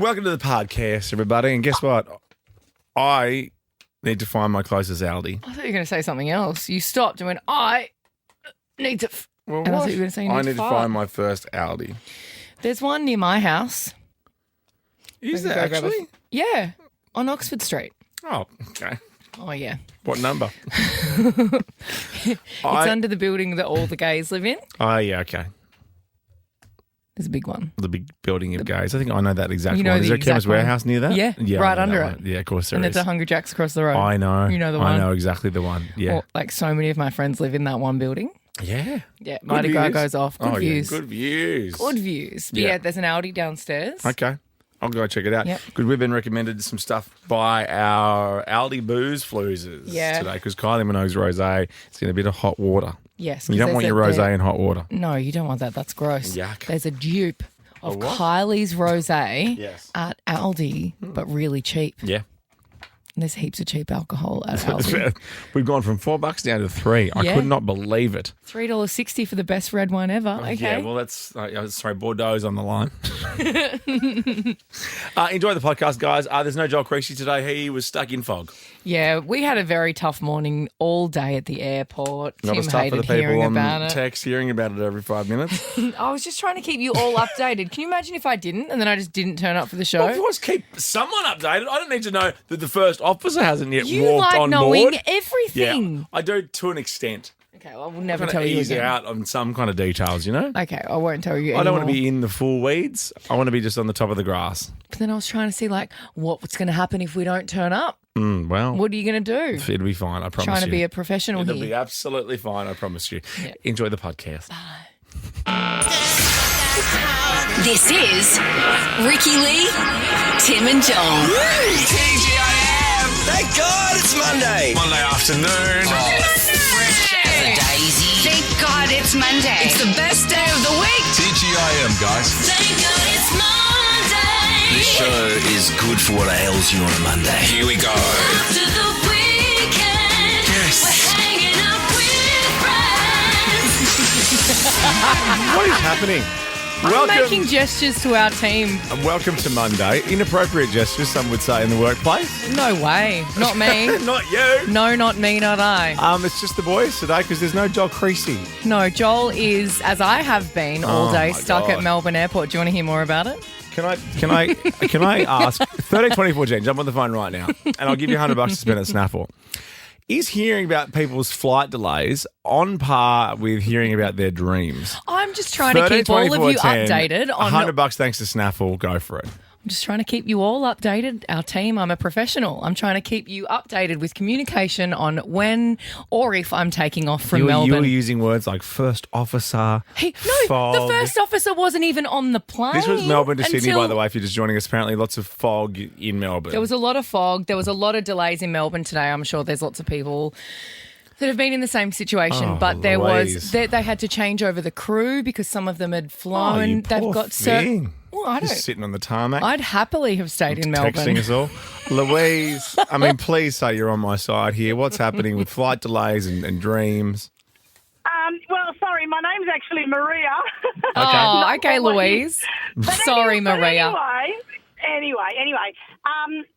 Welcome to the podcast, everybody. And guess what? I need to find my closest Aldi. I thought you were going to say something else. You stopped and went, I need to... Well, and I thought you were going to say I need to find my first Aldi. There's one near my house. Is there actually? Yeah, on Oxford Street. Oh, okay. Oh, yeah. What number? It's under the building that all the gays live in. Oh, yeah, okay. There's a big one. The big building of gays. I think I know that exact You know one. Is the there a exact Chemist one? Warehouse near that? Yeah, right under it. Yeah, of course there And is. there's a Hungry Jack's across the road. I know. You know the one. I know exactly the one. Yeah. Well, like so many of my friends live in that one building. Yeah. Yeah, Mardi Gras goes off. Good views. Yeah, good views. Good views. But yeah, there's an Aldi downstairs. Okay. I'll go check it out. Yep. Good. We've been recommended some stuff by our ALDI Booze Floozers today because Kylie Minogue's rosé is in a bit of hot water. Yes. You don't want your rosé in hot water. No, you don't want that. That's gross. Yuck. There's a dupe of Kylie's rosé at Aldi, but really cheap. Yeah. And there's heaps of cheap alcohol at Aldi. We've gone from $4 down to $3. I could not believe it. $3.60 for the best red wine ever. Okay. Yeah, well, that's sorry, Bordeaux's on the line. Enjoy the podcast, guys. There's no Joel Creasy today. He was stuck in fog. Yeah, we had a very tough morning all day at the airport. That was Tim tough for the hated people hearing on about it. text, hearing about it every 5 minutes. I was just trying to keep you all updated. Can you imagine if I didn't and then I just didn't turn up for the show? Well, if you want to keep someone updated, I don't need to know that the first officer hasn't yet You walked like on knowing board. everything. Yeah, I do to an extent. Okay, well, I will never I'm tell you ease again. out on some kind of details, you know? Okay, I won't tell you I don't want anymore. to be in the full weeds. I want to be just on the top of the grass. But then I was trying to see, like, what's going to happen if we don't turn up? Well, What are you going to do? it'll be fine, I promise Trying you. to be a professional It'll here. be absolutely fine, I promise you. Yeah. Enjoy the podcast. This is Ricky Lee, Tim and Joel. TGIM! Thank God it's Monday. Monday afternoon. Fresh as a daisy. Thank God it's Monday. It's the best day of the week. TGIM, guys. Thank God it's Monday. This show is good for what ails you on a Monday. Here we go. After the weekend, Yes. we're hanging up with friends. What is happening? I'm making gestures to our team. Welcome to Monday. Inappropriate gestures, some would say, in the workplace. No way. Not me. Not you. No, not me, not I. It's just the boys today because there's no Joel Creasy. No, Joel is, as I have been all day, my stuck God. at Melbourne Airport. Do you want to hear more about it? Can I ask 1324 jump on the phone right now and I'll give you $100 to spend at Snaffle. Is hearing about people's flight delays on par with hearing about their dreams? I'm just trying to keep all of you updated on. $100 thanks to Snaffle. Go for it. I'm just trying to keep you all updated. Our team, I'm a professional. I'm trying to keep you updated with communication on when or if I'm taking off from You Melbourne. were using words like first officer, No, fog. the first officer wasn't even on the plane. This was Melbourne to Sydney, until- by the way, if you're just joining us. Apparently lots of fog in Melbourne. There was a lot of fog. There was a lot of delays in Melbourne today. I'm sure there's lots of people that have been in the same situation, but there Louise. they had to change over the crew because some of them had flown. you They've poor got thing. Well, I Just don't. sitting on the tarmac. I'd happily have stayed in Melbourne. Texting us all. Louise, I mean, please say you're on my side here. What's happening with flight delays and dreams? Well, sorry, my name's actually Maria. Oh, okay, Not Louise. But Sorry, anyway- Maria. Anyway,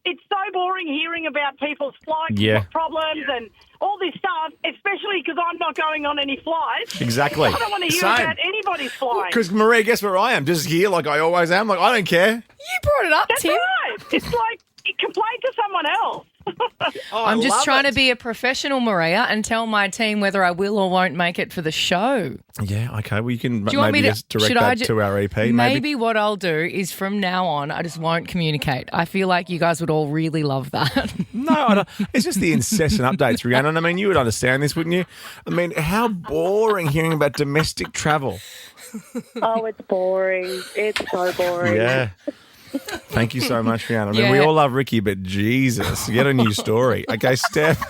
it's so boring hearing about people's flight Yeah. problems and all this stuff, especially because I'm not going on any flights. Exactly. I don't want to hear Same. about anybody's flight. Because, Maria, guess where I am? Just here like I always am. Like, I don't care. You brought it up, That's Tim. right. It's like complain to someone else. I'm just trying to be a professional, Maria, and tell my team whether I will or won't make it for the show. Yeah, okay. Well, you can Do you want me maybe to just direct should I that to our EP, maybe. Maybe what I'll do is from now on, I just won't communicate. I feel like you guys would all really love that. No, I don't. It's just the incessant updates, Rhiannon. I mean, you would understand this, wouldn't you? I mean, how boring hearing about domestic travel. Oh, it's boring. It's so boring. Yeah. Thank you so much, Rhiannon. I mean, Yeah. we all love Ricky, but Jesus, get a new story. Okay, Steph.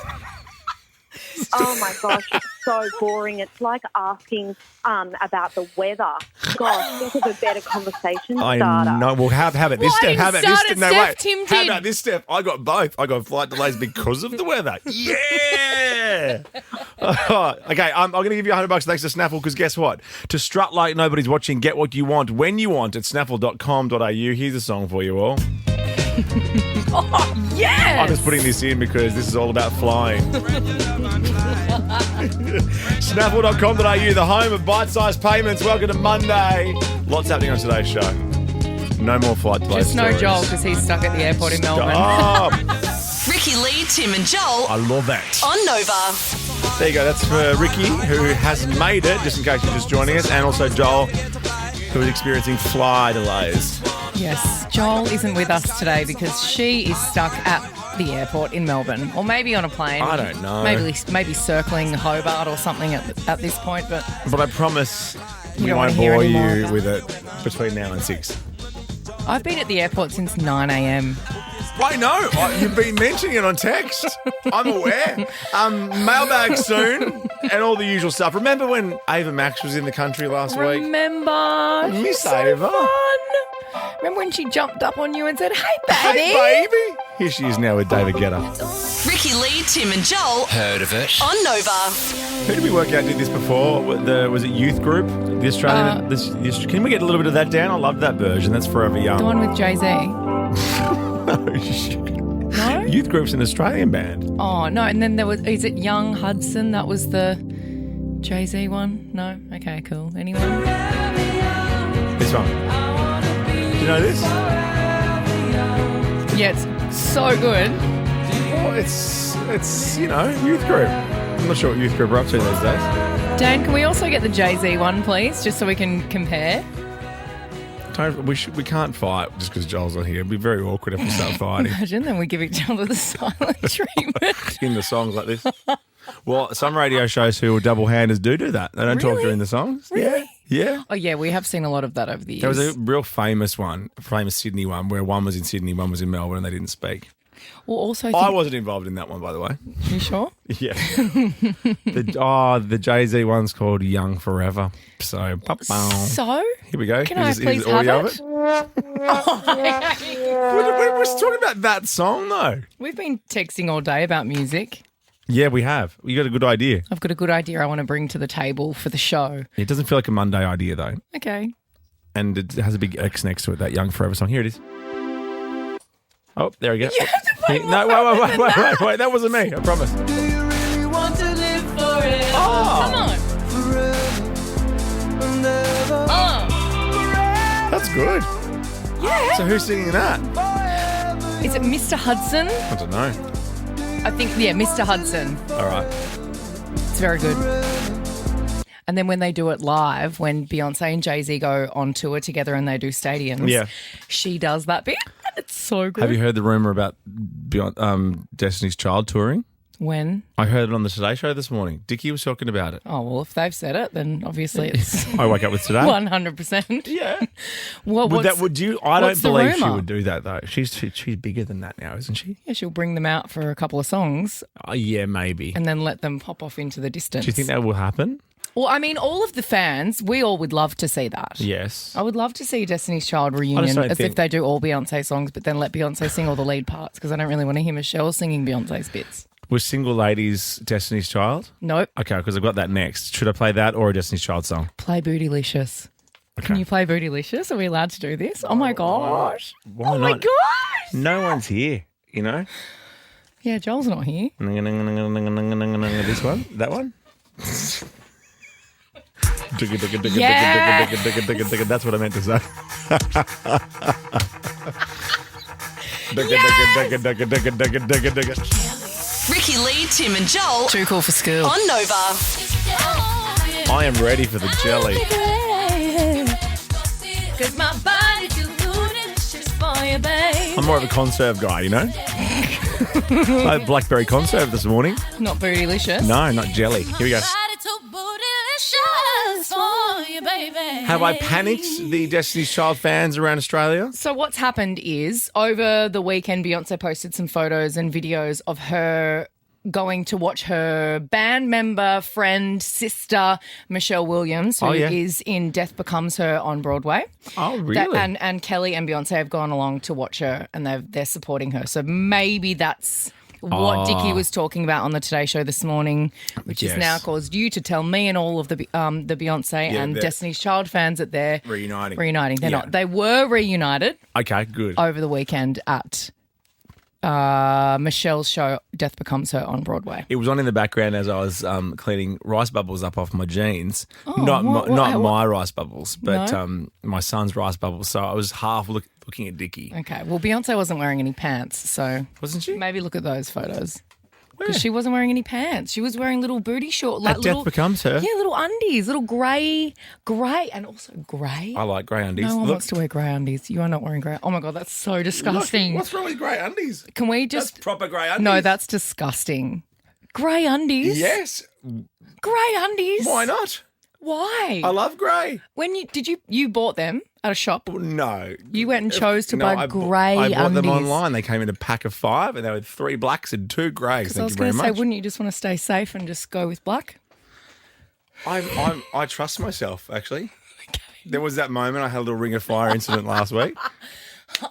Oh my gosh, it's so boring. It's like asking about the weather. Gosh, think of a better conversation starter. I know. Well, how about this, Well, I Steph? didn't How about start this? it, No, Steph. wait. Tim How did. about this, Steph? I got both. I got flight delays because of the weather. Yeah. Okay, I'm going to give you $100 thanks to Snaffle because guess what? To strut like nobody's watching, get what you want when you want at snaffle.com.au. Here's a song for you all. Yes. I'm just putting this in because this is all about flying. Snaffle.com.au, the home of bite-sized payments. Welcome to Monday. Lots happening on today's show. No more flight delays. Just no stories. Joel because he's stuck at the airport in Melbourne. Stop. Ricky Lee, Tim and Joel I love that. on Nova. There you go. That's for Ricky, who has made it, just in case you're just joining us, and also Joel, who is experiencing fly delays. Yes, Joel isn't with us today because she is stuck at the airport in Melbourne, or maybe on a plane. I don't know. Maybe circling Hobart or something at this point. But I promise we don't won't wanna hear bore any more you of with it between now and 6. I've been at the airport since 9 a.m. I know. You've been mentioning it on text. I'm aware. Mailbag soon and all the usual stuff. Remember when Ava Max was in the country last week? Remember? Miss She's so Ava. fun. Remember when she jumped up on you and said, "Hey, baby"? Hey, baby. Here she is now with David Guetta. Ricky Lee, Tim and Joel Heard of it? on Nova. Who did we work out did this before? Was it Youth Group? The Australian. Can we get a little bit of that down? I love that version. That's Forever Young. The one with Jay-Z. No, shit. No? Youth Group's an Australian band. Oh, no. And then is it Young Hudson? That was the Jay-Z one? No? Okay, cool. Anyone? This one. Do you know this? Yeah, it's so good. Well, it's Youth Group. I'm not sure what Youth Group are up to these days. Dan, can we also get the Jay-Z one, please, just so we can compare? We can't fight just because Joel's not here. It'd be very awkward if we start fighting Imagine, then we give each other the silent treatment. in the songs like this. Well, some radio shows who are double-handers do that. They don't talk Really? during the songs. Really? Yeah. Oh, yeah, we have seen a lot of that over the years. There was a real famous Sydney one, where one was in Sydney, one was in Melbourne, and they didn't speak. Well, also, I wasn't involved in that one, by the way. you sure? Yeah. the Jay-Z one's called Young Forever. So, So, here we go. can I Here's please the audio have of it? We're just talking about that song, though. We've been texting all day about music. Yeah, we have. You got a good idea. I've got a good idea I want to bring to the table for the show. It doesn't feel like a Monday idea, though. Okay. And it has a big X next to it, that Young Forever song. Here it is. Oh, there we go. You have to play No, wait. That wasn't me. I promise. Oh, Come on. that's good. Yeah. So who's singing that? Is it Mr. Hudson? I don't know. I think, yeah, Mr. Hudson. All right. It's very good. And then when they do it live, when Beyonce and Jay-Z go on tour together and they do stadiums, Yeah. she does that bit. It's so good. Have you heard the rumor about Destiny's Child touring? When? I heard it on the Today Show this morning. Dickie was talking about it. Oh, well, if they've said it, then obviously it's I woke up with today. 100%. Yeah. Well, Would you? I don't what's the believe she rumour? would do that though. She's bigger than that now, isn't she? Yeah, she'll bring them out for a couple of songs Yeah, maybe. and then let them pop off into the distance. Do you think that will happen? Well, I mean, all of the fans, we all would love to see that. Yes. I would love to see Destiny's Child reunion don't as think- if they do all Beyonce songs, but then let Beyonce sing all the lead parts because I don't really want to hear Michelle singing Beyonce's bits. Was Single Ladies Destiny's Child? Nope. Okay, because I've got that next. Should I play that or a Destiny's Child song? Play Bootylicious. Okay. Can you play Bootylicious? Are we allowed to do this? Oh my gosh. Why Oh my not? gosh. No one's here, you know? Yeah, Joel's not here. This one? That one? Yes. That's what I meant to say. Ricky Lee, Tim and Joel Too cool for school. on Nova. I am ready for the jelly. Cause my body too bootylicious for you, babe. I'm more of a conserve guy, you know? I had blackberry conserve this morning. Not Bootylicious. No, not jelly. Here we go. Body too bootylicious for you, baby. Have I panicked the Destiny's Child fans around Australia? So what's happened is over the weekend, Beyonce posted some photos and videos of her going to watch her band member, friend, sister, Michelle Williams, who is in Death Becomes Her on Broadway. Oh, really? And Kelly and Beyonce have gone along to watch her, and they're supporting her. So maybe that's what Dickie was talking about on the Today Show this morning, which has now caused you to tell me and all of the Beyonce and Destiny's Child fans that they're reuniting. They're not. They were reunited. Okay, good. Over the weekend at Michelle's show, Death Becomes Her on Broadway. It was on in the background as I was cleaning rice bubbles up off my jeans. Oh, not my rice bubbles, but my son's rice bubbles. So I was half looking at Dickie. Okay. Well, Beyonce wasn't wearing any pants, so wasn't she? Maybe look at those photos. Because she wasn't wearing any pants. She was wearing little booty shorts. Like Death Becomes Her? Yeah, little undies, little grey, and also grey. I like grey undies. No one wants to wear grey undies. You are not wearing grey. Oh, my God, that's so disgusting. What's wrong with grey undies? Can we just... That's proper grey undies. No, that's disgusting. Grey undies? Yes. Grey undies? Why not? Why? I love grey. When you bought them at a shop? No. You went and chose to buy grey undies. I bought them online. They came in a pack of 5 and there were 3 blacks and 2 greys. Thank you very much. I was going to say, wouldn't you just want to stay safe and just go with black? I trust myself, actually. Okay. There was that moment, I had a little Ring of Fire incident last week.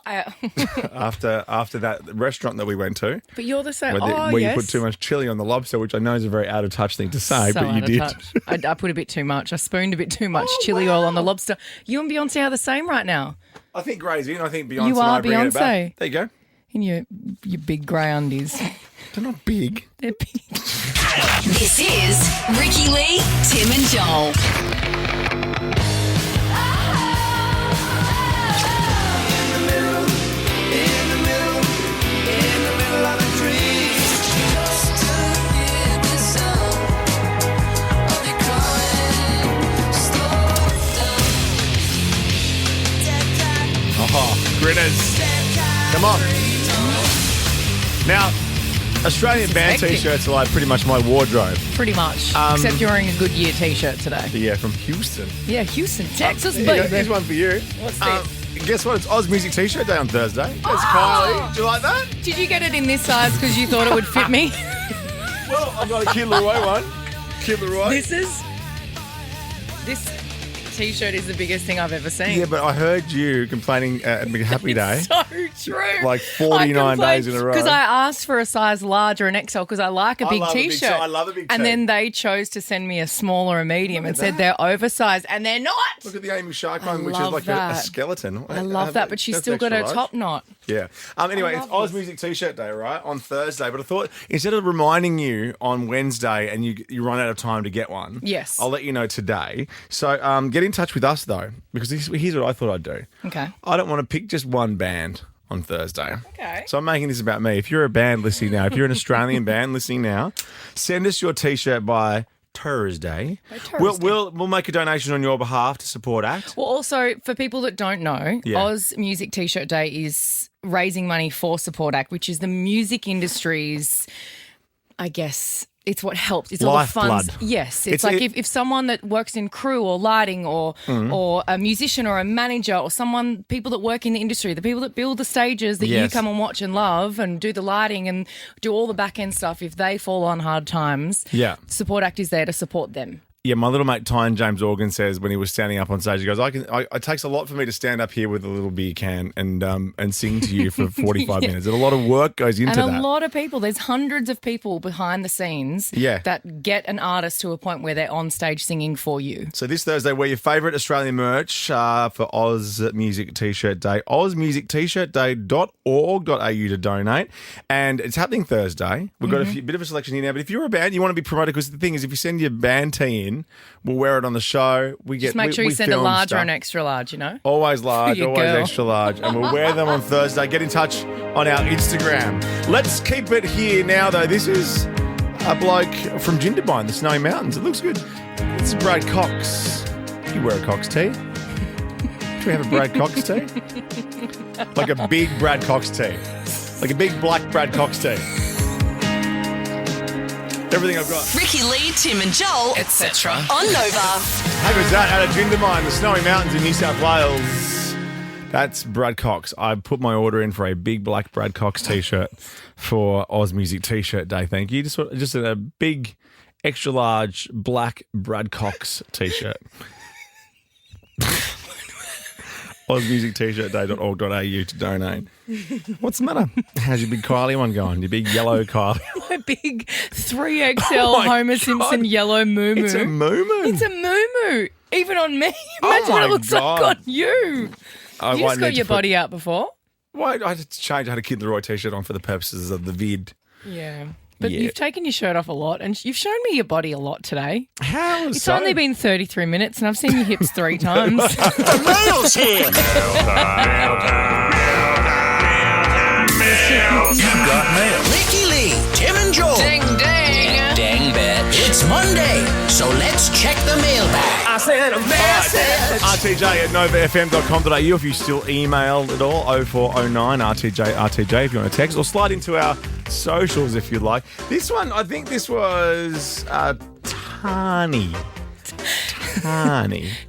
After that restaurant that we went to. But you're the same. Where you put too much chili on the lobster, which I know is a very out of touch thing to say, but you did. I put a bit too much. I spooned a bit too much chili oil on the lobster. You and Beyonce are the same right now. I think Grey's in. I think Beyonce you and are I bring it back. There you go. In your big grey undies. They're not big. They're big. This is Ricky Lee, Tim and Joel. Gritters. Come on. Now, Australian band T-shirts are like pretty much my wardrobe. Pretty much. Except you're wearing a Goodyear T-shirt today. Yeah, from Houston. Yeah, Houston, Texas, baby. Here's one for you. What's this? Guess what? It's Oz Music T-shirt Day on Thursday. That's Kylie. Do you like that? Did you get it in this size because you thought it would fit me? Well, I've got a Kid Leroy one. Kid Leroy. This T-shirt is the biggest thing I've ever seen. Yeah, but I heard you complaining at Happy Day. So true. Like 49 days in a row. Because I asked for a size large or an XL because I like a big T-shirt. I love a big T. And then they chose to send me a small or a medium and said they're oversized, and they're not. Look at the Amy Shark one, which is like a skeleton. I love that, but she's still got her top knot. Yeah. Anyway, it's Oz Music T-shirt Day, right, on Thursday. But I thought instead of reminding you on Wednesday and you run out of time to get one, yes, I'll let you know today. So get in touch with us though, because here's what I thought I'd do. Okay. I don't want to pick just one band on Thursday. Okay. So I'm making this about me. If you're a band listening now, if you're an Australian band listening now, send us your T-shirt by Thursday. We'll make a donation on your behalf to support ACT. Well, also, for people that don't know, Oz Music T-shirt Day is raising money for Support ACT, which is the music industry's, I guess, it's what helps. It's all the funds. Yes. It's like if someone that works in crew or lighting or a musician or a manager or people that work in the industry, the people that build the stages that you come and watch and love and do the lighting and do all the back end stuff, if they fall on hard times, Support ACT is there to support them. Yeah, my little mate Tyne James Organ says when he was standing up on stage, he goes, it takes a lot for me to stand up here with a little beer can and sing to you for 45 minutes. And a lot of work goes into that. And a lot of people, there's hundreds of people behind the scenes that get an artist to a point where they're on stage singing for you. So this Thursday, wear your favourite Australian merch for Oz Music T-shirt Day, ozmusictshirtday.org.au to donate. And it's happening Thursday. We've got a bit of a selection here now. But if you're a band, you want to be promoted, because the thing is, if you send your band tee in, we'll wear it on the show. Just make sure you send a large or an extra large, you know? Always large, always extra large. And we'll wear them on Thursday. Get in touch on our Instagram. Let's keep it here now, though. This is a bloke from Jindabyne, the Snowy Mountains. It looks good. It's Brad Cox. You wear a Cox tee? Should we have a Brad Cox tee? Like a big Brad Cox tee. Like a big black Brad Cox tee. Everything I've got. Ricky Lee, Tim and Joel, etc. on Nova. How good's that? Out of Jindabyne, the Snowy Mountains in New South Wales. That's Brad Cox. I put my order in for a big black Brad Cox T-shirt for Oz Music T-shirt Day. Thank you. Just a big, extra large black Brad Cox T-shirt. OzMusicT-shirt.org.au to donate. What's the matter? How's your big Kylie one going? Your big yellow Kylie? My big 3XL Homer Simpson yellow moo-moo. It's a moo-moo. It's a moo-moo. Even on me. Imagine what it looks like on you. You just got your body out before. Why? I had to change. I had a Kid Leroy T-shirt on for the purposes of the vid. Yeah. But you've taken your shirt off a lot and you've shown me your body a lot today. How? It's only been 33 minutes and I've seen your hips 3 times. The mail's here. You got mail. Ricky Lee, Tim and Joel. Ding, ding. Dang, bet. It's Monday, so let's check the mailbag. I sent a message. RTJ at novafm.com.au if you still email at all, 0409 RTJ if you want to text, or slide into our socials if you'd like. This one, I think this was Tani.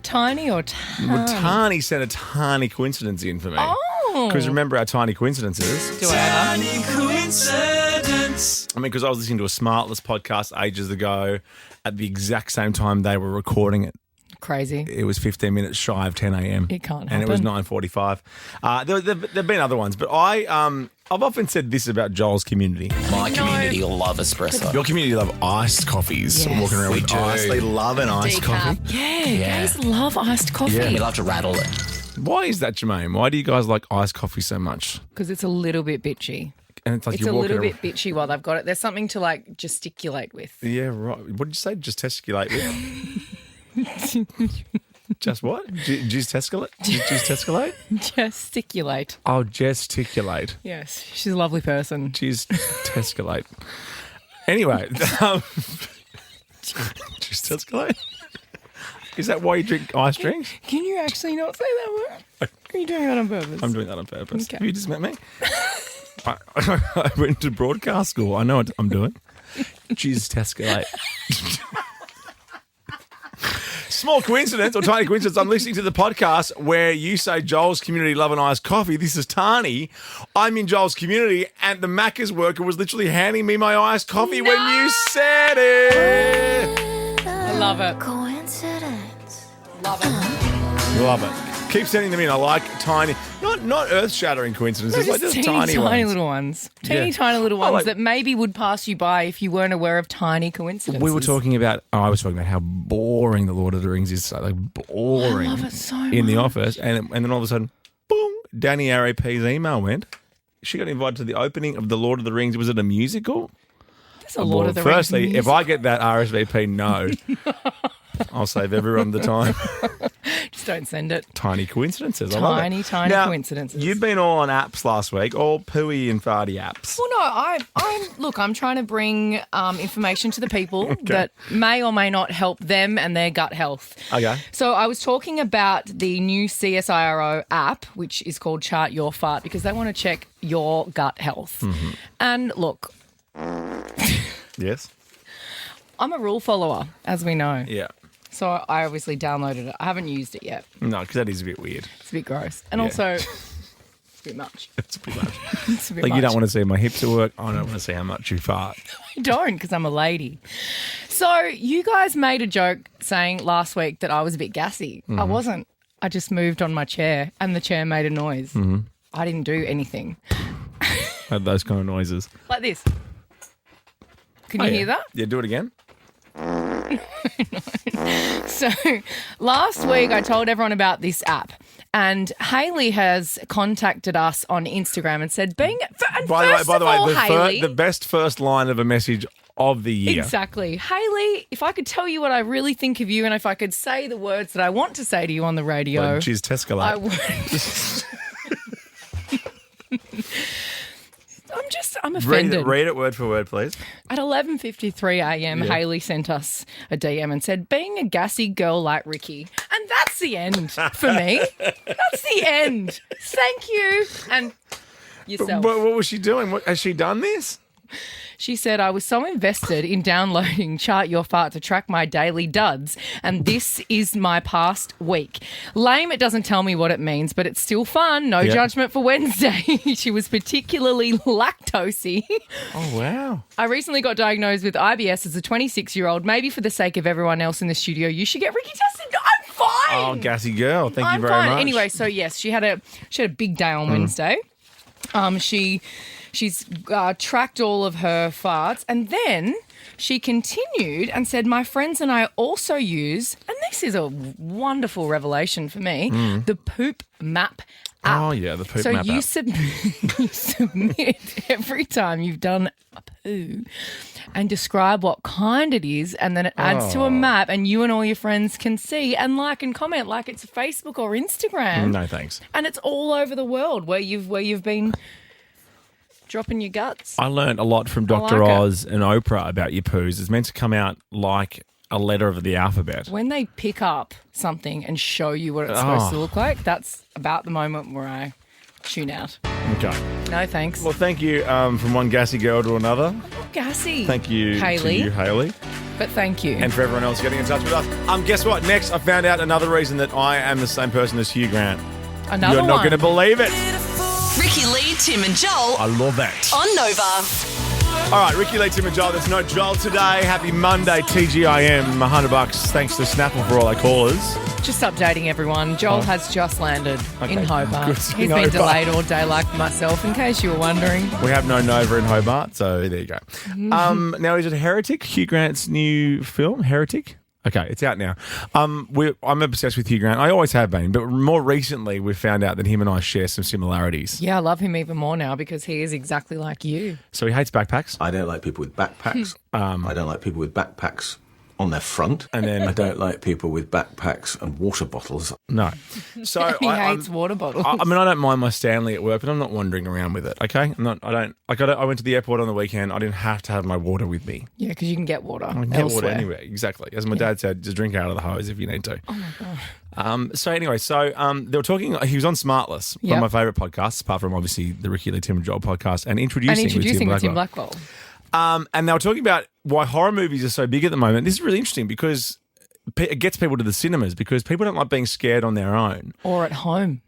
Tiny or tiny? Well, Tani sent a tiny coincidence in for me. Oh. Because remember our tiny coincidences? Do I ever? Tiny coincidence. I mean, because I was listening to a Smartless podcast ages ago at the exact same time they were recording it. Crazy. It was 15 minutes shy of 10 a.m. It can't And it was happen. 9:45. There have been other ones, but I've often said this about Joel's community. My community will love espresso. Your community love iced coffees. Yes. Walking around with do. ice. They love an iced coffee. Yeah, guys love iced coffee. We love to rattle it. Why is that, Jermaine? Why do you guys like iced coffee so much? Because it's a little bit bitchy. And it's like It's you're a walking little around. bit bitchy while they've got it. There's something to like gesticulate with. Yeah, right. What did you say? Just testiculate with? Just what? Gesticulate? Gesticulate. Oh, gesticulate. Yes, she's a lovely person. Gesticulate. Anyway. Gesticulate? Is that why you drink ice drinks? Can you actually not say that word? Are you doing that on purpose? I'm doing that on purpose. Okay. Have you just met me? I went to broadcast school. I know what I'm doing. Gesticulate. Small coincidence or tiny coincidence. I'm listening to the podcast where you say Joel's community love an iced coffee. This is Tani. I'm in Joel's community and the Macca's worker was literally handing me my iced coffee when you said it. I love it. Coincidence. Love it. Love it. Keep sending them in. I like tiny, not earth-shattering coincidences, like just teeny tiny ones. little ones. Teeny Yeah. tiny little I ones like- that maybe would pass you by if you weren't aware of tiny coincidences. We were talking about. I was talking about how boring the Lord of the Rings is. Like boring. I love it so in the much. office, and then all of a sudden, boom! Danny RAP's email went. She got invited to the opening of the Lord of the Rings. Was it a musical? There's a Lord of the Firstly, Rings if I get that RSVP, no, I'll save everyone the time. just don't send it. Tiny coincidences. I love it. Tiny Now, coincidences. You've been all on apps last week, all pooey and farty apps. Well, no, I'm trying to bring information to the people that may or may not help them and their gut health. Okay. So I was talking about the new CSIRO app, which is called Chart Your Fart, because they want to check your gut health. Mm-hmm. And look, Yes. I'm a rule follower, as we know. Yeah. So I obviously downloaded it. I haven't used it yet. No, because that is a bit weird. It's a bit gross. And Yeah. also, it's a bit much. It's a bit much. It's a bit Like much. you don't want to see my hips at work. I don't want to see how much you fart. I don't, because I'm a lady. So you guys made a joke saying last week that I was a bit gassy. I wasn't. I just moved on my chair and the chair made a noise. I didn't do anything. Had those kind of noises. Like this. Can you hear that? Yeah, do it again. So last week I told everyone about this app, and Hayley has contacted us on Instagram and said, By the way, Hayley, the best first line of a message of the year. exactly. Hayley, if I could tell you what I really think of you and if I could say the words that I want to say to you on the radio, Like, geez, Tescalate. I would. I'm offended. Read it word for word, please. At 11:53 a.m, Hayley sent us a DM and said, being a gassy girl like Ricky. And that's the end for me. That's the end. Thank you. And yourself. What was she doing? Has she done this? She said, I was so invested in downloading Chart Your Fart to track my daily duds, and this is my past week. Lame, it doesn't tell me what it means, but it's still fun. No judgment for Wednesday. She was particularly lactosey. Oh, wow. I recently got diagnosed with IBS as a 26-year-old. Maybe for the sake of everyone else in the studio, you should get Ricky tested. I'm fine. Oh, gassy girl. Thank I'm you very fine. much. Anyway, so yes, she had a big day on Wednesday. She's tracked all of her farts, and then she continued and said, my friends and I also use, and this is a wonderful revelation for me, the Poop Map app. Oh, yeah, the Poop Map you app. you submit every time you've done a poo and describe what kind it is, and then it adds to a map, and you and all your friends can see and like and comment like it's Facebook or Instagram. No, thanks. And it's all over the world where you've been dropping your guts. I learned a lot from Dr. like it. Oz and Oprah about your poos. It's meant to come out like a letter of the alphabet. When they pick up something and show you what it's supposed to look like, that's about the moment where I tune out. Okay. No thanks. Well, thank you from one gassy girl to another. Gassy. Thank you Haley. to you, Haley. But thank you. And for everyone else getting in touch with us. Guess what? Next, I found out another reason that I am the same person as Hugh Grant. Another You're not one. going to believe it. Ricky Lee, Tim and Joel I love that. on Nova. All right, Ricky Lee, Tim and Joel. There's no Joel today. Happy Monday, TGIM. $100 thanks to Snapple for all our callers. Just updating everyone. Joel has just landed in Hobart. Good. He's In been Hobart. delayed all day like myself, in case you were wondering. We have no Nova in Hobart, so there you go. Now, is it Heretic? Hugh Grant's new film, Heretic? Okay, it's out now. I'm obsessed with Hugh Grant. I always have been, but more recently we've found out that him and I share some similarities. Yeah, I love him even more now because he is exactly like you. So he hates backpacks. I don't like people with backpacks. I don't like people with backpacks on their front. And then I don't like people with backpacks and water bottles. No. So He hates water bottles. I don't mind my Stanley at work, but I'm not wandering around with it. Okay, I went to the airport on the weekend. I didn't have to have my water with me. Yeah, because you can get water I can get elsewhere. water anywhere. Exactly. As my dad said, just drink out of the hose if you need to. Oh my God. So anyway, they were talking. He was on Smartless, one Yep. of my favourite podcasts, apart from obviously the Ricky Lee, Tim and Joel podcast, and introducing with Tim Blackwell. And they were talking about why horror movies are so big at the moment. This is really interesting because it gets people to the cinemas because people don't like being scared on their own. Or at home.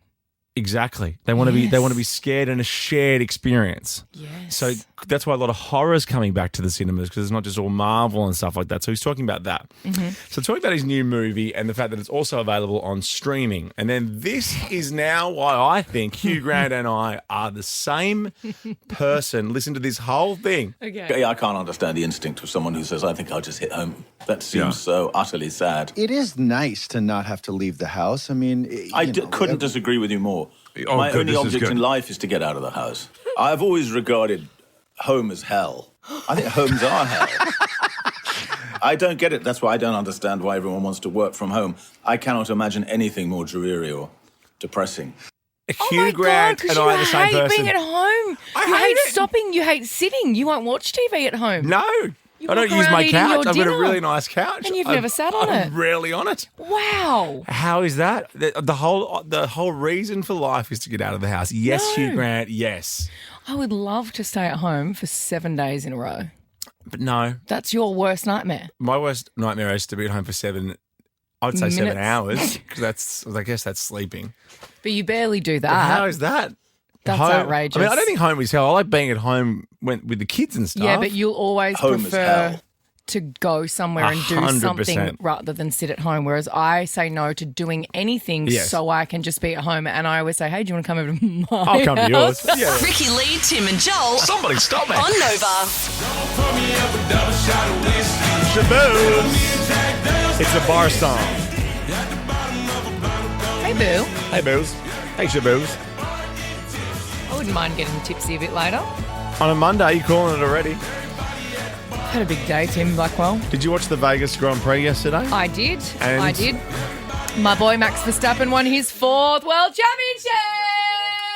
Exactly. They want to be scared in a shared experience. Yes. So that's why a lot of horror is coming back to the cinemas because it's not just all Marvel and stuff like that. So he's talking about that. Mm-hmm. So talking about his new movie and the fact that it's also available on streaming. And then this is now why I think Hugh Grant and I are the same person. Listen to this whole thing. Okay. I can't understand the instinct of someone who says, I think I'll just hit home. That seems so utterly sad. It is nice to not have to leave the house. I mean, couldn't disagree with you more. My only object in life is to get out of the house. I've always regarded home as hell. I think homes are hell. I don't get it. That's why I don't understand why everyone wants to work from home. I cannot imagine anything more dreary or depressing. Hugh Grant and I are the same person. You hate being at home. You hate stopping. You hate sitting. You won't watch TV at home. No. You I don't walk use around my eating couch. your I've got a dinner. really nice couch. And you've never sat on I'm it. rarely on it. Wow. How is that? The whole reason for life is to get out of the house. Yes, No. Hugh Grant, yes. I would love to stay at home for 7 days in a row. But no, That's your worst nightmare. my worst nightmare is to be at home for I'd say 7 Minutes. hours because I guess that's sleeping. But you barely do But how that. is that? That's Home- outrageous. I mean, I don't think home is hell. I like being at home with the kids and stuff. Yeah, but you'll always Home is prefer hell. to go somewhere and do 100%. something rather than sit at home. Whereas I say no to doing anything Yes. so I can just be at home. And I always say, hey, do you want to come over to my I'll come to yours. house? Yeah. Ricky Lee, Tim and Joel Somebody stop me. on Nova. Shaboos. It's a bar song. Hey, Boo. Hey, Boos. Hey, Shaboos. I wouldn't mind getting tipsy a bit later. On a Monday, you calling it already? Had a big day, Tim Blackwell. Did you watch the Vegas Grand Prix yesterday? I did. And- I did. My boy Max Verstappen won his 4th World Championship.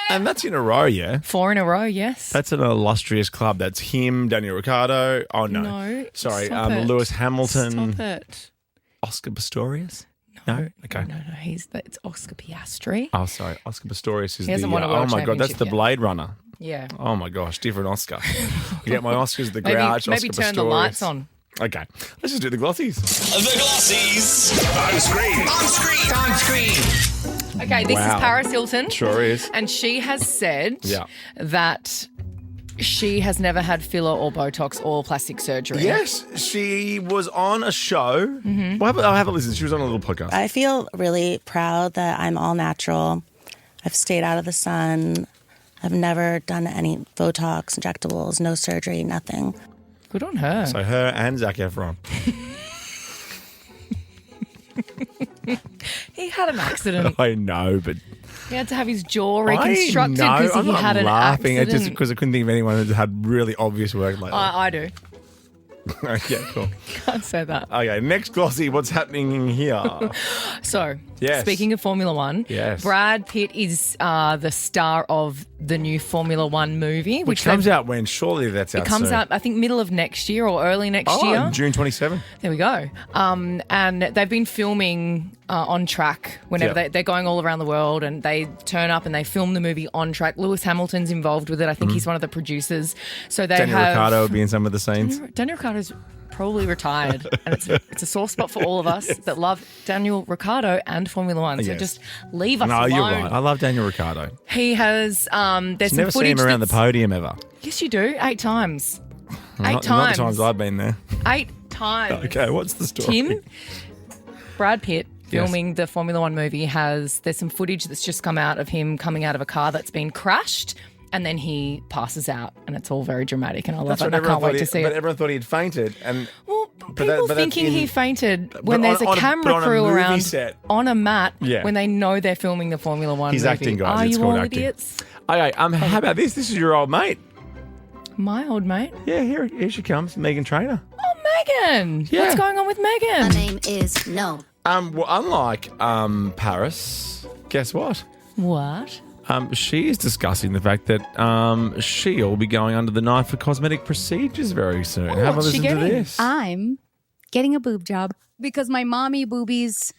And that's in a row, yeah? 4 in a row, yes. That's an illustrious club. That's him, Daniel Ricciardo. Oh, no. No, Sorry, stop it. Lewis Hamilton. Stop it. Oscar Pistorius? No? Okay. No, it's Oscar Piastri. Oh, sorry. Oscar Pistorius is He hasn't the... won a world oh, my God. That's championship the yet. Blade Runner. Yeah. Oh my gosh, different Oscar. You get my Oscars, the Grouch, maybe Oscar turn the Pistorius. lights on. Okay, let's just do the Glossies. The Glossies. On screen. On screen. On screen. Okay, this Wow. is Paris Hilton. Sure is. And she has said Yeah. that she has never had filler or Botox or plastic surgery. Yes, she was on a show. Mm-hmm. Well, I'll have a listen. She was on a little podcast. I feel really proud that I'm all natural. I've stayed out of the sun. I've never done any Botox, injectables, no surgery, nothing. Good on her. So her and Zac Efron. He had an accident. I know, but He had to have his jaw reconstructed I know. because I'm he not had an laughing. accident. It's just because I couldn't think of anyone who had really obvious work like that. I do. Yeah, cool. Can't say that. Okay, next Glossy. What's happening here? So, Yes. speaking of Formula One, Yes. Brad Pitt is the star of the new Formula One movie, Which comes out when? Surely that's out It comes soon. out, I think, middle of next year or early next year. June 27. There we go. And they've been filming on track whenever Yeah. they're going all around the world, and they turn up and they film the movie on track. Lewis Hamilton's involved with it. I think he's one of the producers. So they Daniel have Ricciardo will be in some of the scenes. Daniel Ricciardo's probably retired, and it's a sore spot for all of us that love Daniel Ricciardo and Formula One. So Yes. just leave us No, alone. you're right. I love Daniel Ricciardo. He has there's some Never seen footage him around the that's- podium ever. Yes, you do. 8 times. Eight Not times. the times I've been there. 8 times. Okay, what's the story? Tim, Brad Pitt filming the Formula One movie there's some footage that's just come out of him coming out of a car that's been crashed, and then he passes out, and it's all very dramatic, and I love it. And I can't wait to see But it. everyone thought he had fainted, and Well, but people that's thinking in- he fainted when but there's on a a- camera but on a crew movie around set. on a mat Yeah. when they know they're filming the Formula One He's movie. acting, guys. Are It's you called all acting. idiots? Okay, how about this? This is your old mate. My old mate. Yeah, here she comes, Megan Trainor. Oh, Megan. Yeah. What's going on with Megan? My name is No. Well, unlike Paris, guess what? What? She is discussing the fact that she'll be going under the knife for cosmetic procedures very soon. Have a what's she listen to getting? this. I'm getting a boob job because my mommy boobies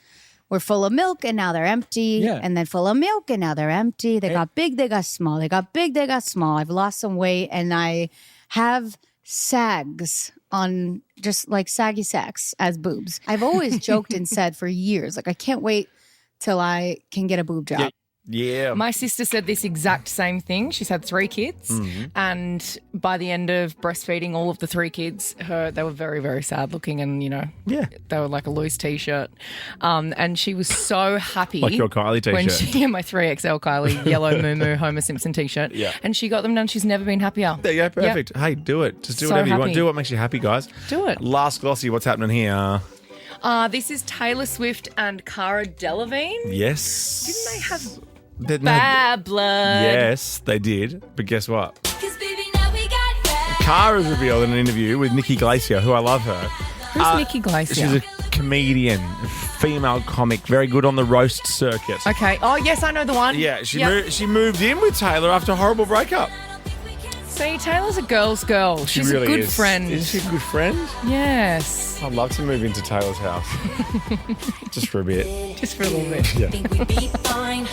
were full of milk and now they're empty. Yeah. And then full of milk and now they're empty. They got big, they got small. They got big, they got small. I've lost some weight and I have sags on just like saggy sacks as boobs. I've always joked and said for years, like, I can't wait till I can get a boob job. Yeah. My sister said this exact same thing. She's had 3 kids, Mm-hmm. and by the end of breastfeeding all of the 3 kids, they were very, very sad looking, and Yeah. they were like a loose t-shirt. And she was so happy, Like your Kylie when t-shirt. my 3XL Kylie yellow Moo Homer Simpson t-shirt. Yeah. And she got them done. She's never been happier. There you go, perfect. Hey, do it. Just do So whatever you want. happy. Do what makes you happy, guys. Do it. Last Glossy, what's happening here? This is Taylor Swift and Cara Delevingne. Yes. Didn't they have They- bad blood? Yes, they did. But guess what? 'Cause baby, now we got that. Cara revealed in an interview with Nikki Glacier, who I love her. Who's Nikki Glacier? She's a comedian, female comic, very good on the roast circuit. Okay. Oh, yes, I know the one. Yeah, she Yep. she moved in with Taylor after a horrible breakup. See, Taylor's a girl's girl. She She's really a good is. friend. Is she a good friend? Yes. I'd love to move into Taylor's house. Just for a bit. Just for a little bit. Yeah. Think we'd be fine.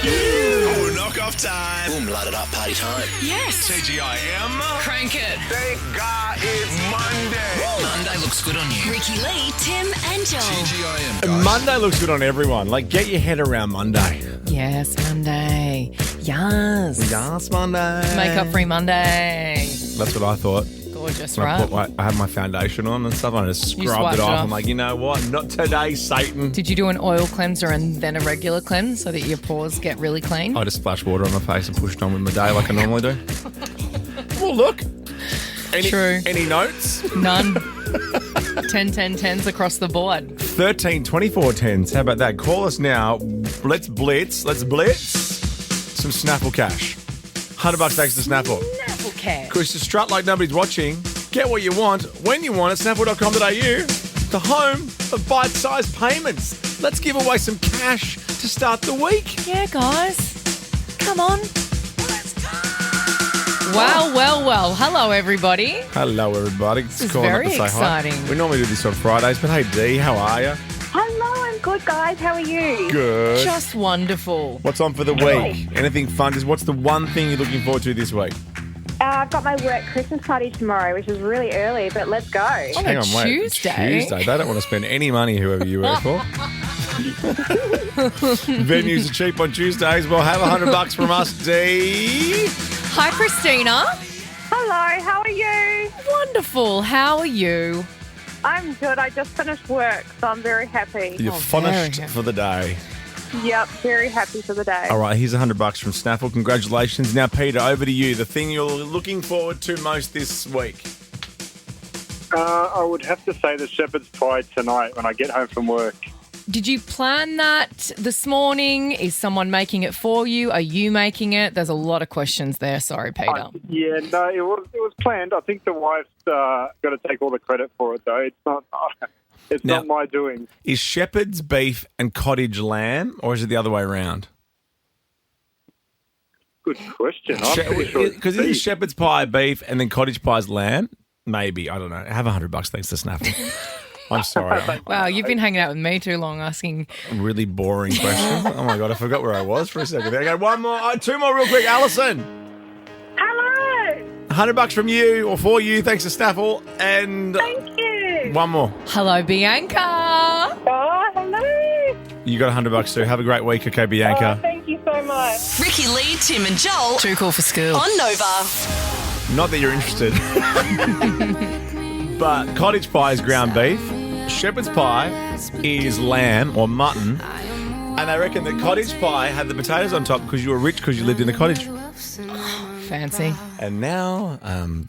Oh, knock off time. Boom, light it up, party time. Yes. TGIM. Crank it. Thank God it's Monday. Monday looks good on you. Ricky Lee, Tim, and Joel. TGIM, And guys. Monday looks good on everyone. Like, get your head around Monday. Yes, Monday. Yes. Yes, Monday. Makeup free Monday. That's what I thought. Gorgeous, When right? I had my foundation on and stuff. I just You scrubbed swiped it off. it off. I'm like, you know what? Not today, Satan. Did you do an oil cleanser and then a regular cleanse so that your pores get really clean? I just splashed water on my face and pushed on with my day like I normally do. Well, look. True. Any notes? None. 10, 10, 10s across the board. 13, 24 10s. How about that? Call us now. Let's blitz. Let's blitz some Snaffle cash. $100 thanks to Snaffle. Apple cash. Because to strut like nobody's watching, get what you want, when you want at snaffle.com.au. The home of bite-sized payments. Let's give away some cash to start the week. Yeah, guys. Come on. Wow, well. Hello, everybody. Hello, everybody. It's is calling up very to say exciting. hi. We normally do this on Fridays, but hey, Dee, how are you? Hello, I'm good, guys. How are you? Good. Just wonderful. What's on for the week? Anything fun? Just what's the one thing you're looking forward to this week? I've got my work Christmas party tomorrow, which is really early, but let's go. Hang on, wait. Tuesday? Tuesday. They don't want to spend any money, whoever you work for. Venues are cheap on Tuesdays. Well, have $100 from us, Dee. Hi, Christina. Hello, how are you? Wonderful. How are you? I'm good. I just finished work, so I'm very happy. You're finished for the day. Yep, very happy for the day. All right, here's $100 from Snaffle. Congratulations. Now, Peter, over to you. The thing you're looking forward to most this week. I would have to say the shepherd's pie tonight when I get home from work. Did you plan that this morning? Is someone making it for you? Are you making it? There's a lot of questions there. Sorry, Peter. It was planned. I think the wife's got to take all the credit for it, though. It's not. It's not my doing. Is shepherd's beef and cottage lamb, or is it the other way around? Good question. Because it is shepherd's pie beef and then cottage pie's lamb. Maybe. I don't know. Have $100 thanks to Snaffle. I'm sorry. Wow, you've been hanging out with me too long asking really boring questions. Oh, my God. I forgot where I was for a second. There you go. One more. Two more real quick. Alison. Hello. $100 from you or for you thanks to Snaffle. And thank you. One more. Hello, Bianca. Oh, hello. You got $100 too. Have a great week, okay, Bianca? Oh, thank you so much. Ricky Lee, Tim and Joel. Too cool for school. On Nova. Not that you're interested. But cottage pie is ground beef. Shepherd's pie is lamb or mutton. And they reckon that cottage pie had the potatoes on top because you were rich because you lived in the cottage. Fancy. And now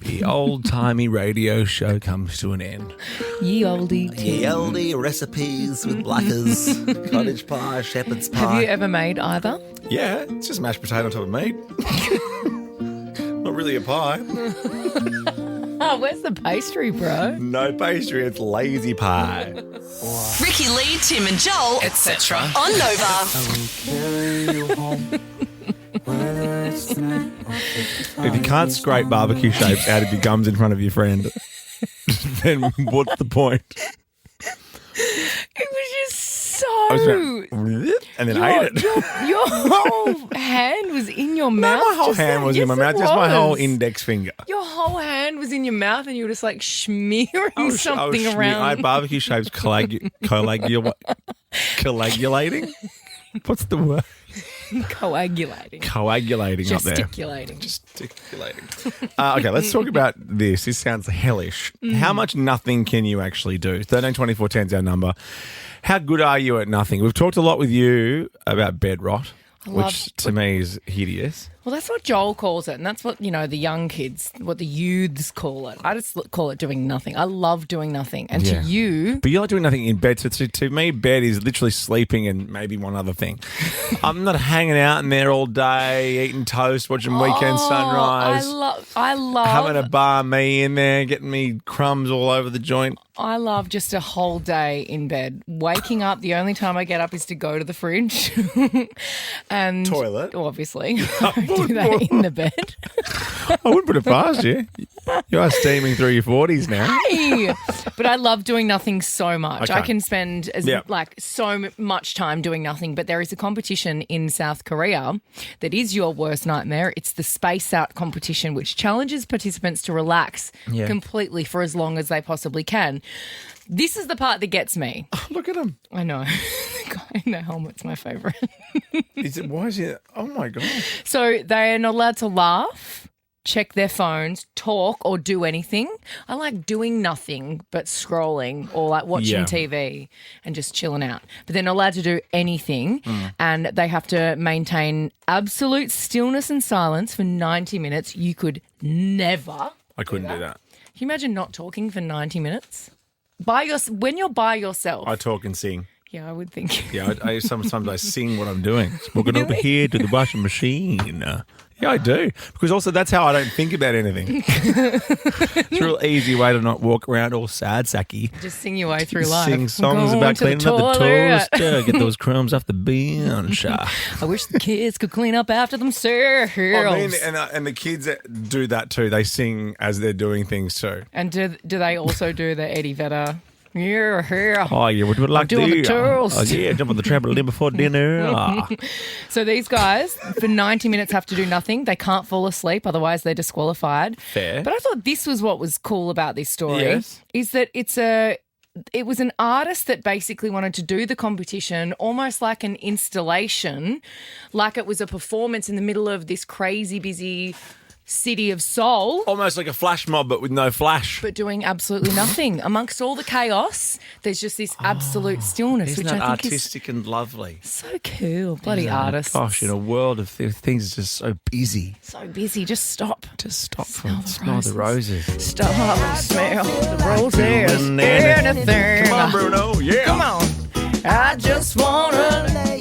the old-timey radio show comes to an end. Ye oldie. Ye oldie recipes with blackers, cottage pie, shepherd's pie. Have you ever made either? Yeah, it's just mashed potato on top of meat. Not really a pie. Oh, where's the pastry, bro? No pastry, it's lazy pie. Ricky Lee, Tim and Joel, etc. On Nova. I will carry you home. If you can't scrape barbecue shapes out of your gums in front of your friend, then what's the point? It was just so... and then ate it. Your whole hand was in your mouth. No, my whole hand was in my mouth. Just my whole index finger. Your whole hand was in your mouth and you were just like smearing something around. I had barbecue shapes coagulating. What's the word? Coagulating. Coagulating up there. Gesticulating. Okay, let's talk about this. This sounds hellish. How much nothing can you actually do? 132410 is our number. How good are you at nothing? We've talked a lot with you about bed rot, which to me is hideous. Well, that's what Joel calls it, and that's what, the young kids, what the youths call it. I just call it doing nothing. I love doing nothing. And to you... But you like doing nothing in bed. So to me, bed is literally sleeping and maybe one other thing. I'm not hanging out in there all day, eating toast, watching Weekend Sunrise. I love... Having a bar me in there, getting me crumbs all over the joint. I love just a whole day in bed. Waking up, the only time I get up is to go to the fridge. And toilet. Obviously. Do that in the bed. I wouldn't put it past you. You are steaming through your 40s now. Hey! But I love doing nothing so much. Okay. I can spend so much time doing nothing. But there is a competition in South Korea that is your worst nightmare. It's the Space Out competition, which challenges participants to relax completely for as long as they possibly can. This is the part that gets me. Oh, look at him. I know. The guy in the helmet's my favourite. Why is it? Oh, my God. So they are not allowed to laugh, check their phones, talk or do anything. I like doing nothing but scrolling or like watching TV and just chilling out. But they're not allowed to do anything and they have to maintain absolute stillness and silence for 90 minutes. You could never. I couldn't do that. Can you imagine not talking for 90 minutes? When you're by yourself. I talk and sing. Yeah, I would think. Yeah, sometimes I sing what I'm doing. Walking over here to the washing machine. Yeah, I do. Because also that's how I don't think about anything. It's a real easy way to not walk around all sad sacky. Just sing your way through life. Sing songs about cleaning up the toaster, get those crumbs off the bench. I wish the kids could clean up after themselves. I mean, and the kids do that too. They sing as they're doing things too. And do they also do the Eddie Vedder Yeah. Oh, yeah, what would like to doing do? the twirls. Oh, yeah, jump on the trampoline before dinner. Ah. So these guys, for 90 minutes, have to do nothing. They can't fall asleep, otherwise they're disqualified. Fair. But I thought this was what was cool about this story. Yes. Is that it was an artist that basically wanted to do the competition almost like an installation, like it was a performance in the middle of this crazy busy city of Seoul. Almost like a flash mob, but with no flash. But doing absolutely nothing. Amongst all the chaos, there's just this absolute stillness, Isn't which that I think artistic and lovely? is so cool. Bloody Yeah. artists. Gosh, in a world of things that's just so busy. So busy. Just stop. Just stop. Smell The roses. Stop and smell the roses. Anything. Come on, Bruno. Yeah. Come on. I just wanna lay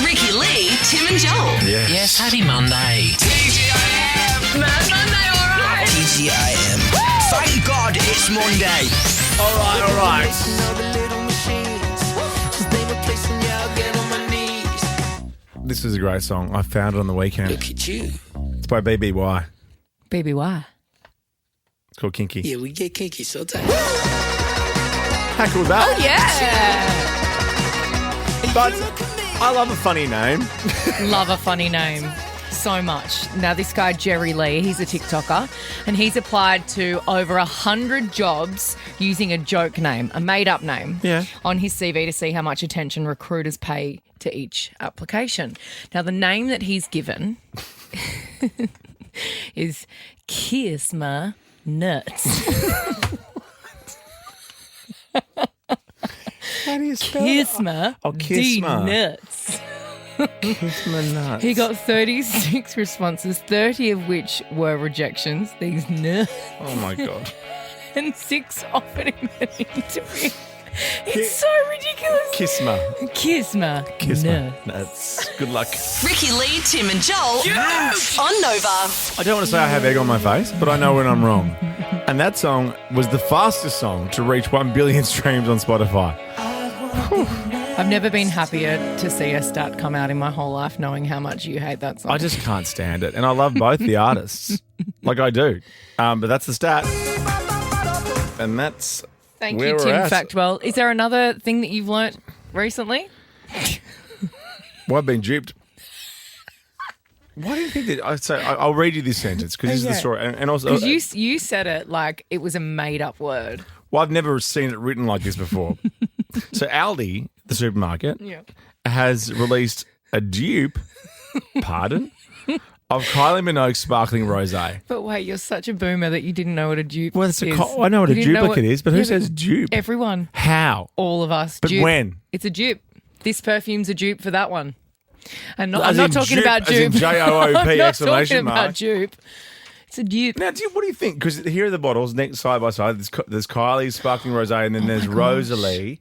Ricky Lee, Tim and Joel. Yes, happy Monday. TGIM. Mad Monday, all right. TGIM. Thank God it's Monday. All right. This is a great song. I found it on the weekend. Look at you. It's by BBY. BBY. It's called Kinky. Yeah, we get kinky sometimes. How cool is that? Oh, yeah. But I love a funny name. Love a funny name so much. Now, this guy, Jerry Lee, he's a TikToker, and he's applied to over 100 jobs using a joke name, a made-up name, on his CV to see how much attention recruiters pay to each application. Now, the name that he's given is Kiss My Nuts. How do you spell Kisma. Oh, Kisma. Nuts. Kisma nuts. He got 36 responses, 30 of which were rejections. These nuts. Oh, my God. And 6 offered him an interview. It's so ridiculous. Kisma. Kisma. Nuts. Good luck. Ricky Lee, Tim and Joel on Nova. I don't want to say I have egg on my face, but I know when I'm wrong. And that song was the fastest song to reach 1 billion streams on Spotify. I've never been happier to see a stat come out in my whole life knowing how much you hate that song. I just can't stand it. And I love both the artists. Like I do. But that's the stat. And that's Thank where you, we're Tim at. Factwell. Is there another thing that you've learnt recently? Well, I've been duped. Why do you think that? I'll read you this sentence because this is the story. And also, Because you said it like it was a made-up word. well, I've never seen it written like this before. So ALDI, the supermarket, has released a dupe, pardon, of Kylie Minogue sparkling rosé. But wait, you're such a boomer that you didn't know what a dupe Well, is. I know what a duplicate is, but who says dupe? Everyone. How? All of us. But dupe. when? It's a dupe. This perfume's a dupe for that one. And As I'm not in talking dupe, about as in dupe. JOOP I'm not exclamation talking mark. about dupe. It's a dupe. Now, what do you think? Because here are the bottles next side by side. There's Kylie's sparkling rosé, and then there's Rosalie.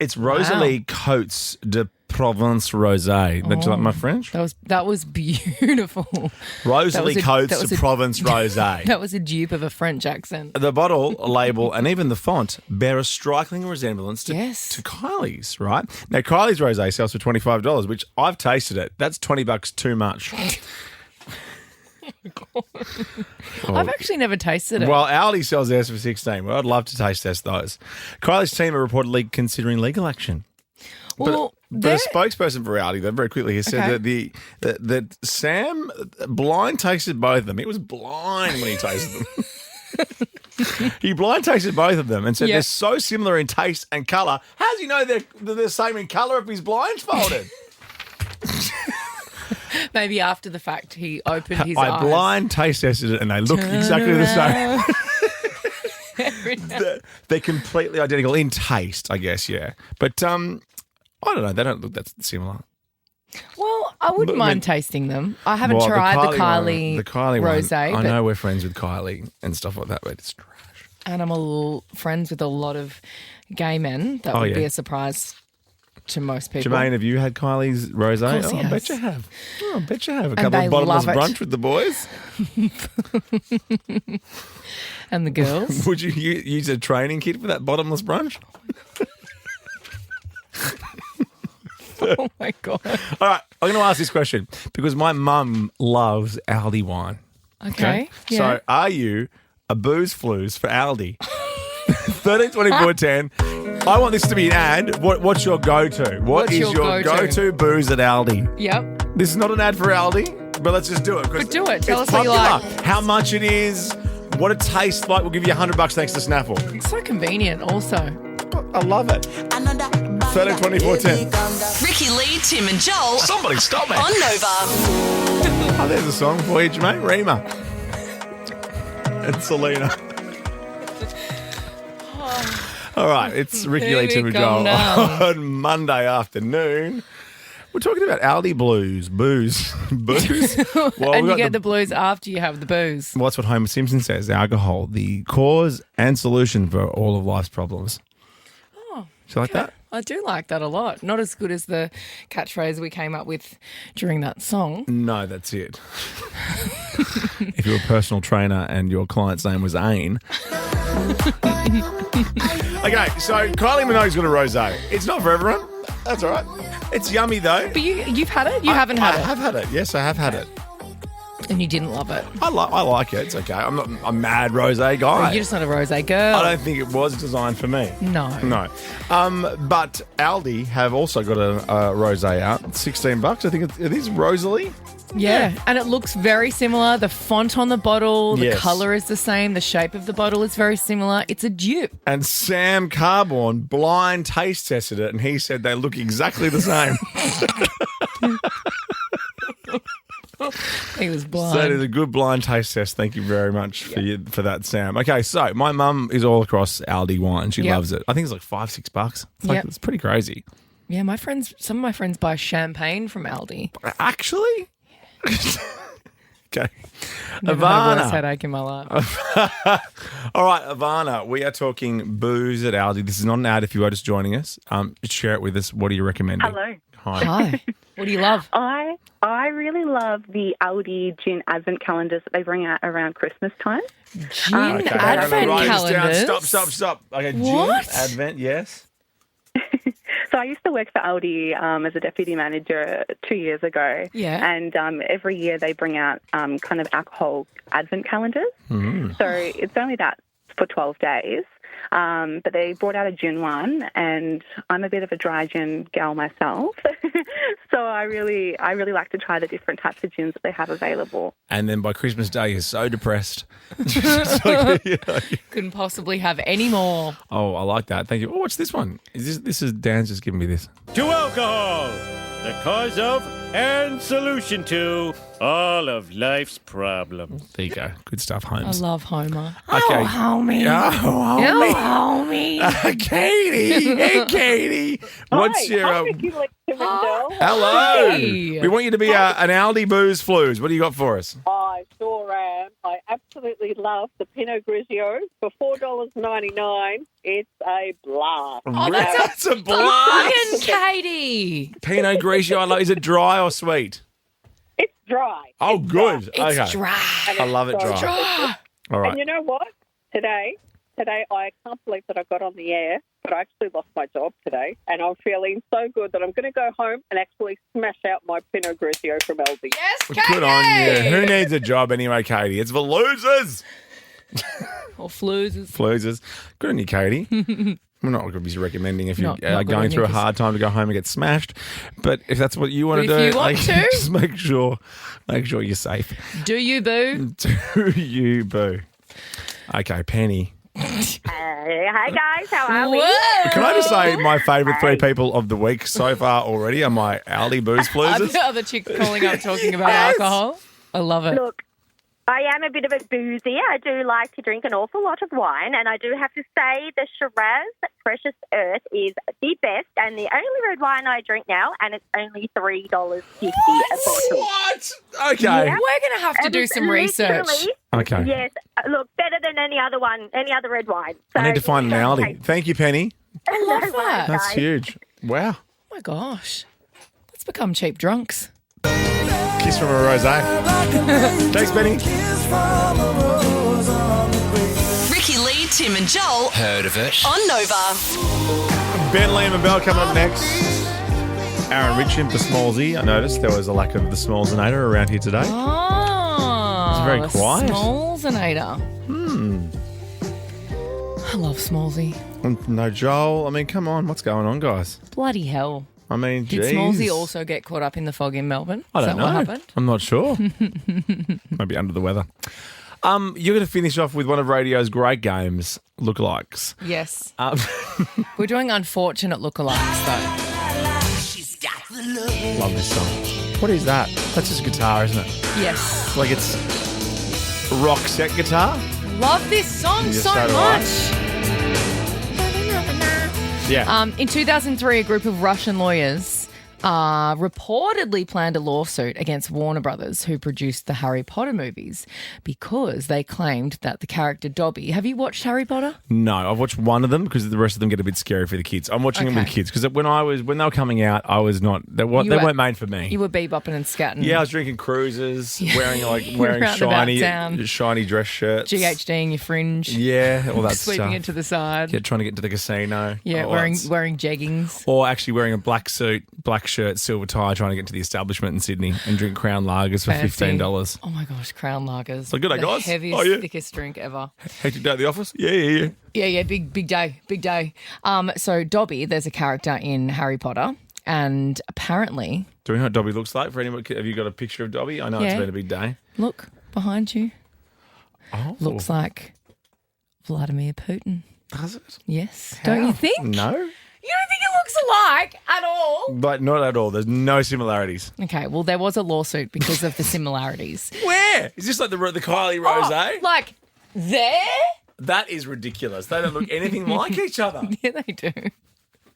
It's Rosalie Coates de Provence Rosé. Did you like my French? That was beautiful. Rosalie Coates de Provence Rosé. That was a dupe of a French accent. The bottle, label, and even the font bear a striking resemblance to Kylie's, right? Now, Kylie's rosé sells for $25, which I've tasted it. That's $20 too much. I've actually never tasted it. Well, Aldi sells theirs for $16. Well, I'd love to taste those. Kylie's team are reportedly considering legal action. Well, but a spokesperson for Aldi, though, very quickly, has said Okay. that Sam blind tasted both of them. He was blind when he tasted them. He blind tasted both of them and said they're so similar in taste and colour. How does he know they're the same in colour if he's blindfolded? Maybe after the fact, he opened his eyes. I blind taste tested it and they look exactly the same. They're completely identical in taste, I guess, yeah. But I don't know. They don't look that similar. Well, I wouldn't mind tasting them. I haven't tried the Kylie rosé. I know we're friends with Kylie and stuff like that, but it's trash. And I'm friends with a lot of gay men. That would be a surprise to most people. Jermaine, have you had Kylie's rosé? Of course he I has. bet you have. Oh, I bet you have. A And couple they of bottomless love it. brunch with the boys. And the girls. Would you use a training kit for that bottomless brunch? Oh, my God. All right, I'm going to ask this question because my mum loves Aldi wine. Okay. Yeah. So are you a booze flooze for Aldi. 13, 24, 10. I want this to be an ad. What's your go-to? What is your go-to booze at Aldi? Yep. This is not an ad for Aldi, but let's just do it. But do it. Tell us popular. what you like. How much it is, what it tastes like. We'll give you $100 thanks to Snaffle. It's so convenient also. I love it. 13, 24, 10. Ricky Lee, Tim and Joel. Somebody stop me. On Nova. Oh, there's a song for you, Jermaine. Rima. And Selena. All right, it's Ricky Lee, Tim and Joel on Monday afternoon. We're talking about Aldi booze. Well, and you get the blues after you have the booze. Well, that's what Homer Simpson says. Alcohol, the cause and solution for all of life's problems. Oh, do you like that? I do like that a lot. Not as good as the catchphrase we came up with during that song. No, that's it. If you're a personal trainer and your client's name was Ain. Okay, so Kylie Minogue's got a rosé. It's not for everyone. That's all right. It's yummy though. But you've had it? You haven't had it? I have had it. Yes, I have had it. And you didn't love it? I like it. It's okay. I'm not a mad rosé guy. You're just not a rosé girl. I don't think it was designed for me. No. But Aldi have also got a rosé out. It's $16. I think it is Rosalie. Yeah, and it looks very similar. The font on the bottle, the Yes. colour is the same. The shape of the bottle is very similar. It's a dupe. And Sam Carborn blind taste tested it, and he said they look exactly the same. He was blind. So it is a good blind taste test. Thank you very much for that, Sam. Okay, so my mum is all across Aldi wine. She loves it. I think it's like $5-6. It's pretty crazy. Yeah, some of my friends buy champagne from Aldi. Actually? Okay. Never had a worse Ivana. headache in my life. All right, Ivana, we are talking booze at Aldi. This is not an ad if you are just joining us. Share it with us. What are you recommending? Hello. Hi. What do you love? I really love the Aldi gin advent calendars that they bring out around Christmas time. Gin advent calendars? Stop. Okay, What? Gin advent, yes. So I used to work for Aldi as a deputy manager 2 years ago. Yeah. And every year they bring out kind of alcohol advent calendars. Mm. So it's only that for 12 days. But they brought out a gin one, and I'm a bit of a dry gin gal myself. So I really like to try the different types of gins that they have available. And then by Christmas Day, you're so depressed. Couldn't possibly have any more. Oh, I like that. Thank you. Oh, what's this one? This is Dan's just giving me this. To alcohol, the cause of and solution to all of life's problems. There you go. Good stuff, I Holmes. love Homer. Okay. Oh, homie. Oh, homie. Katie. Hey, Katie. What's your... Hello. Hey. We want you to be an Aldi Booze Floozers. What do you got for us? I sure am. I absolutely love the Pinot Grigio for $4.99. It's a blast. Oh, that's a blast. Fucking Katie. Pinot Grigio. I love. Is it dry or sweet? It's dry. Oh, good. It's okay. dry. I love it dry. All right. And you know what? Today I can't believe that I got on the air, but I actually lost my job today, and I'm feeling so good that I'm going to go home and actually smash out my Pinot Grigio from Aldi. Yes, Katie! Good on you. Who needs a job anyway, Katie? It's for losers. Or floozers. Floozers. Good on you, Katie. We're not going to be recommending if you're Not good going on through a you, hard time to go home and get smashed. But if that's what you want to But do, if you want to. just make sure you're safe. Do you, boo? Do you, boo? Okay, Penny. Hey guys, how are we? Can I just say my favourite three people of the week so far already are my Aldi Booze Floozers? Other chick calling up talking about alcohol. I love it. Look, I am a bit of a boozy. I do like to drink an awful lot of wine, and I do have to say the Shiraz Precious Earth is the best and the only red wine I drink now, and it's only $3.50 a bottle. What? Okay. Yeah. We're going to have to do some research. Okay. Yes, look, better than any other one, any other red wine. So, I need to find an Aldi. Thank you, Penny. I love that. That's huge. Wow. Oh, my gosh. Let's become cheap drunks. Kiss from a rosé. Thanks, Penny. Ricky Lee, Tim and Joel. Heard of it? On Nova. Ben, Liam and Bell coming up next. Aaron Richard for Smallsy. I noticed there was a lack of the Smallsinator around here today. Oh. very quiet. Smallsinator. I love Smallsy. No, Joel. I mean, come on. What's going on, guys? Bloody hell. I mean, Did geez. Smallsy also get caught up in the fog in Melbourne? I don't Is that know. what happened? I'm not sure. Maybe under the weather. You're going to finish off with one of radio's great games, lookalikes. Yes. We're doing unfortunate lookalikes, though. Love this song. What is that? That's just guitar, isn't it? Yes. Like it's rock set guitar? Love this song Yes, so so do much. Yeah. In 2003, a group of Russian lawyers reportedly planned a lawsuit against Warner Brothers, who produced the Harry Potter movies, because they claimed that the character Dobby... Have you watched Harry Potter? No, I've watched one of them because the rest of them get a bit scary for the kids. I'm watching them with kids because when they were coming out, I was not. They weren't made for me. You were bebopping and scatting. Yeah, I was drinking cruisers, wearing Round about town. shiny dress shirts, GHDing your fringe. Yeah, all that Sweeping stuff. it to the side. Yeah, trying to get into the casino. Yeah, wearing jeggings. Or actually wearing a black suit, black shirt, silver tie, trying to get to the establishment in Sydney and drink Crown Lagers for Fancy. $15. Oh my gosh, Crown Lagers. So good day, the guys. heaviest, thickest drink ever. Hectic day at the office? Yeah. Yeah, big day. So Dobby, there's a character in Harry Potter, and apparently... Do we know what Dobby looks like? For anyone, have you got a picture of Dobby? I know it's been a big day. Look, behind you. Oh. Looks like Vladimir Putin. Does it? Yes. Don't you think? No. You don't think it looks alike at all? But not at all. There's no similarities. Okay, well, there was a lawsuit because of the similarities. Where? Is this like the Kylie rosé? Like there? That is ridiculous. They don't look anything like each other. Yeah, they do.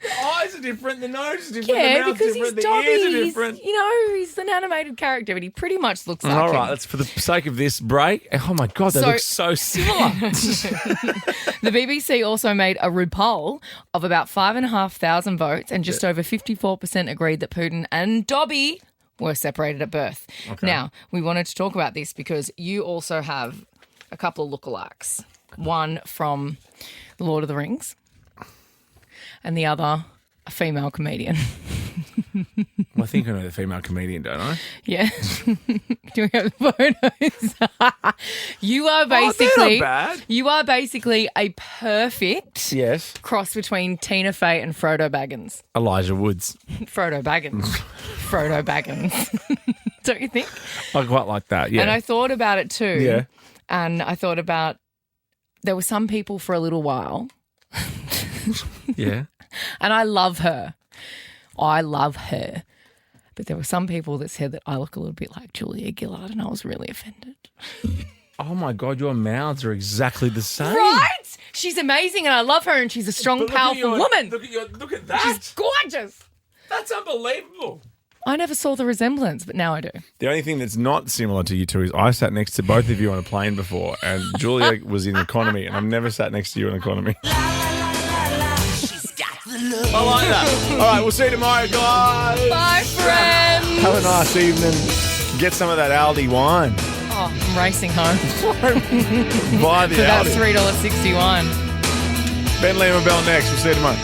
The eyes are different, the nose is different, Yeah, the mouth's because different, he's the Dobby. ears are different. He's an animated character, but he pretty much looks like All him. right, that's for the sake of this break. Oh my God, they look so similar. The BBC also made a RuPaul of about 5,500 votes, and just over 54% agreed that Putin and Dobby were separated at birth. Okay. Now, we wanted to talk about this because you also have a couple of lookalikes. One from The Lord of the Rings, and the other a female comedian. Well, I think I know the female comedian, don't I? Yeah. Do we have photos? You are basically they're not bad. You are basically a perfect cross between Tina Fey and Frodo Baggins. Elijah Woods. Frodo Baggins. Frodo Baggins. Don't you think? I quite like that, yeah. And I thought about it too. Yeah. And I thought about there were some people for a little while. Yeah. And I love her. But there were some people that said that I look a little bit like Julia Gillard, and I was really offended. Oh my God, your mouths are exactly the same. Right? She's amazing and I love her, and she's a strong, powerful woman. Look at that. She's gorgeous. That's unbelievable. I never saw the resemblance, but now I do. The only thing that's not similar to you two is I sat next to both of you on a plane before, and Julia was in economy, and I've never sat next to you in economy. I like that. All right, we'll see you tomorrow, guys. Bye, friends. Have a nice evening. Get some of that ALDI wine. Oh, I'm racing home. Buy the For that ALDI. $3.60 wine. Ben Liam and Bell next. We'll see you tomorrow.